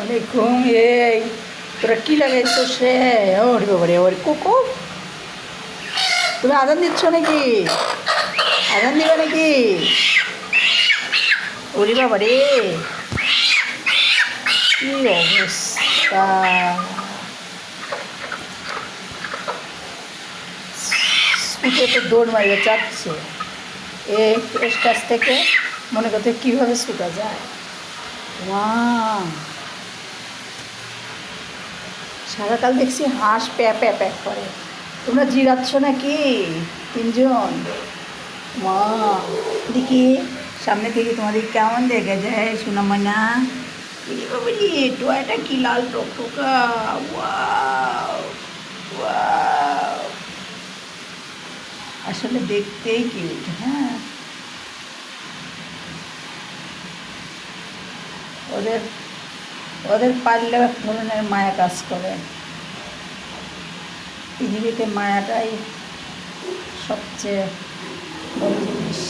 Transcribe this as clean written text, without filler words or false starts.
আলাইকুম। এই তোরা কি লাগাইছো সে? ওরে বাবারে, ওরে কুকু, তুমি আজান দিচ্ছ নাকি? আজান দিবে নাকি? ওরে বাবারে, কি অবস্থা! স্কুটে তো দৌড় মারিয়ে চাচ্ছে। এই এর কাছ থেকে মনে করতে কীভাবে ছুটা যায়। ওয়াও, সারাকাল দেখছি হাঁস প্যা প্যা প্যাক করে। তোমরা জিরাচ্ছ নাকি তিনজন? মা, দেখি সামনে থেকে তোমাদের কেমন দেখে যায় সোনা ময়না। বাবলি, টয়টা কি লাল টকটকা! ওয়াও ওয়াও, আসলে দেখতেই কিউট। হ্যাঁ, ওদের ওদের পারলেও এক ধরনের মায়া কাজ করে। পৃথিবীতে মায়াটাই সবচেয়ে বড় জিনিস।